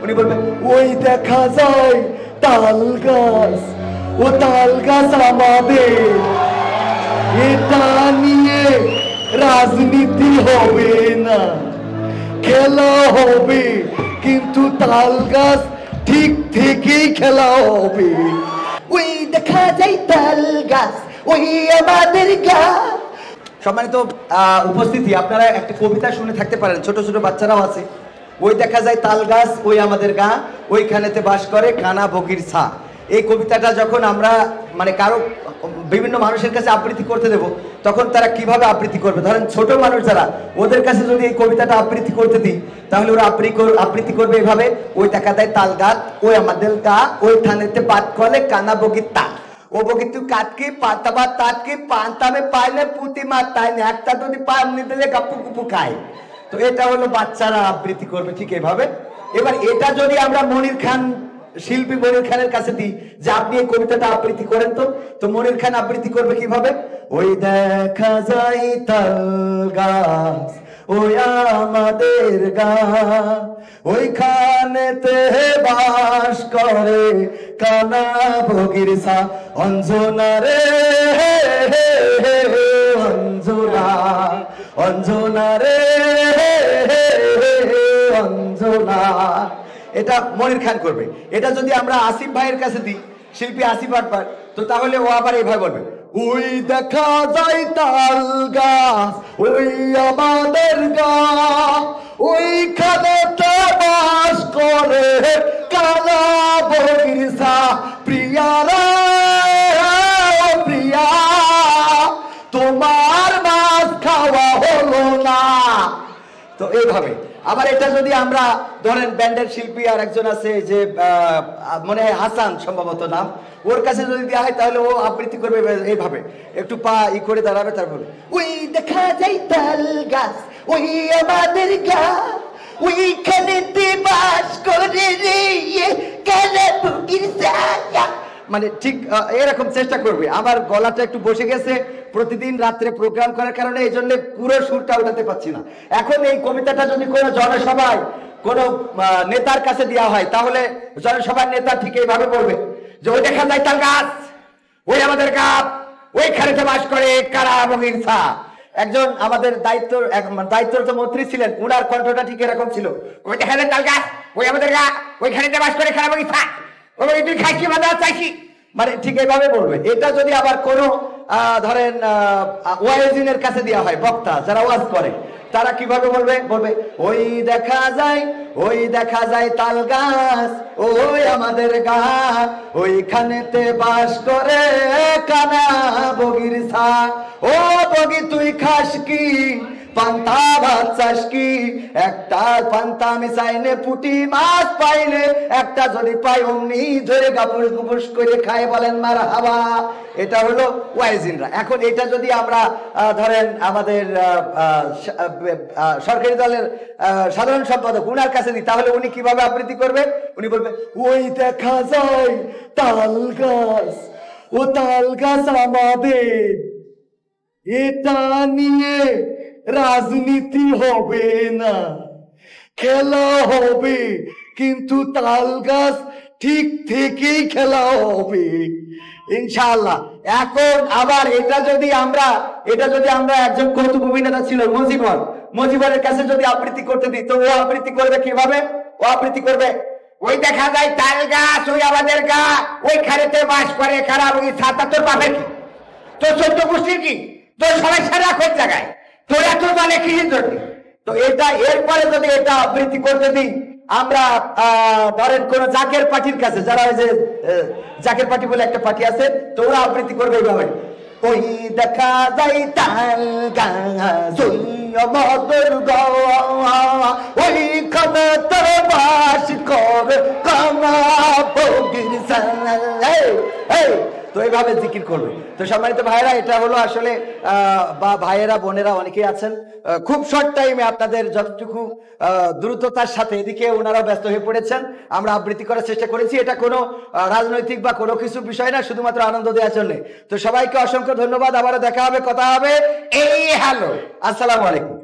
উনি বলবেন ওই দেখা যায় তাল গাছ, ও তাল গাছ আমাদের, এটা নিয়ে রাজনীতি হবে না, খেলা হবে, কিন্তু তাল গাছ ঠিক থেকেই খেলা হবে। ওই দেখা যায় তাল গাছ, ওই আমাদের গাছ। সম্মানিত উপস্থিতি, আপনারা একটা কবিতা শুনে থাকতে পারেন, ছোট ছোট বাচ্চারাও আছে। ওই দেখা যায় তাল গাছ, ওই আমাদের গা, ওইখানেতে বাস করে কানা বগির ছা। এই কবিতাটা যখন আমরা মানে কারো বিভিন্ন মানুষের কাছে আবৃত্তি করতে দেব, তখন তারা কিভাবে আবৃত্তি করবে? ধরেন ছোট মানুষ যারা, ওদের কাছে যদি এই কবিতাটা আবৃত্তি করতে দিই, তাহলে ওরা আবৃত্তি করবে এইভাবে, ওই দেখা দেয় তাল গাছ, ওই আমাদের গা, ওই থানেতে বাদ করলে কানা বগির তা, ও বগিতু কাটকি পাতাবা তাটকি পান্তামে পাইলে পুঁতি মার তাই না, একটা যদি পামনি দিলে গাপু গুপু খায়। তো এটা হলো বাচ্চারা আবৃত্তি করবে ঠিক এভাবে। এবার এটা যদি আমরা মনির খান, শিল্পী মনির খানের কাছে দিই যে আপনি এই কবিতাটা আবৃত্তি করেন, তো মনির খান আবৃত্তি করবে কিভাবে? ওই দেখা যায় তাল গাছ, ওই আমাদের গা, ওইখানেতে বাস করে কানা বগির ছা। অঞ্জনা রে অঞ্জনা, অঞ্জনা রে অঞ্জনা। এটা মনির খান করবে। এটা যদি আমরা আসিফ ভাইয়ের কাছে দিই, শিল্পী আসিফ আটবার, তো তাহলে ও আবার এইভাবে বলবে ওই দেখা যায় তাল গাছ, ওই আমাদের গা, ওইখানেতে বাস করে কানা বগির ছা। প্রিয়া রে প্রিয়া, তোমার মাছ খাওয়া হলো না। তো এইভাবে। আবার এটা যদি আমরা ধরেন ব্যান্ডের শিল্পী আর একজন আছে যে মনে হয় হাসান সম্ভবত নাম, ওর কাছে যদি দেওয়া হয় তাহলে ও আবৃত্তি করবে এইভাবে, একটু পা ই করে দাঁড়াবে, তারপরে ওই দেখা যায় তাল গাছ, ওই আমাদের গা, ওইখানেতে বাস করে রে কানা বগির ছা। মানে ঠিক এরকম চেষ্টা করবে। আমার গলাটা একটু বসে গেছে প্রতিদিন রাত্রে প্রোগ্রাম করার কারণে, এই জন্য পুরো সুরটা উঠাতে পারছি না। এখন এই কবিতাটা যদি কোনো জনসভায় কোনো নেতার কাছে দেওয়া হয়, তাহলে জনসভার নেতা ঠিক এইভাবে বলবে যে ওই দেখা যায় তাল গাছ, ওই আমাদের গা, ওইখানেতে বাস করে কানা বগির ছা। একজন আমাদের দায়িত্বরত মন্ত্রী ছিলেন, উনার কণ্ঠটা ঠিক এরকম ছিল, ওই দেখা যায় তাল গাছ, ওই আমাদের গা, ওইখানেতে বাস করে কানা বগির ছা, তুই খাইছি বাধা চাইছি, মানে ঠিক এইভাবে বলবে। এটা যদি আবার কোনো ধরেন ওয়াইজিনের কাছে দেওয়া হয়, বক্তা যারা ওয়াজ করে, তারা কিভাবে বলবে? বলবে ওই দেখা যায় তাল গাছ, ওই আমাদের গা, ওইখানেতে বাস করে কানা বগির ছা। ও বগি তুই খাস কি পান্তা ভাত চাস কি, একটা পান্তা আমি চাইলে পুটি মাছ পাইলে, একটা যদি পাই অমনি ধরে গাপুস গুপুস করে খায়, বলেন মার হাবা। এটা হলো ওয়াইজিনরা। এখন এটা যদি আমরা ধরেন আমাদের সরকারি দলের সাধারণ সম্পাদক উনার কাছে দিই, তাহলে উনি কিভাবে আবৃত্তি করবে? উনি বলবে ওই দেখা যায় তাল গাছ, ও তাল গাছ আমাদের, এটা নিয়ে রাজনীতি হবে না, খেলা হবে, কিন্তু তাল গাছ ঠিক থেকেই খেলা হবে ইনশাআল্লাহ। এখন আবার এটা যদি আমরা একজন কৌতুক অভিনেতা ছিল মজিবরের কাছে যদি আবৃত্তি করতে দিই, তো ও আবৃত্তি করবে কিভাবে? ও আবৃত্তি করবে ওই দেখা যায় তাল গাছ, ওই আমাদের গা, ওইখানেতে বাস করে কানা বগির ছা। তোর বাপের কি, তোর 14 গোষ্ঠীর কি, তোর সবাই সারা কোন জায়গায়, তোর এত জানে কিসের জন্য? তো এটা এরপরে যদি এটা আবৃত্তি করতে দিই আমরা, ধরেন কোন জাকের পার্টির কাছে, যারা ওই যে জাকের পার্টি বলে একটা পার্টি আছে, তো ওরা আবৃত্তি করবে এইভাবে ওই দেখা যায় তাল গাছ, ওই আমাদের গা, ওইখানেতে বাস করে কানা বগির ছা। তো এইভাবে জিকির করবে। তো সম্মানিত ভাইয়েরা, এটা হলো আসলে বা ভাইয়েরা বোনেরা অনেকেই আছেন, খুব শর্ট টাইমে আপনাদের যতটুকু দ্রুততার সাথে, এদিকে ওনারাও ব্যস্ত হয়ে পড়েছেন, আমরা আবৃত্তি করার চেষ্টা করেছি। এটা কোনো রাজনৈতিক বা কোনো কিছু বিষয় না, শুধুমাত্র আনন্দ দেওয়ার জন্য। তো সবাইকে অসংখ্য ধন্যবাদ। আবারও দেখা হবে, কথা হবে। এই হ্যালো, আসসালামু আলাইকুম।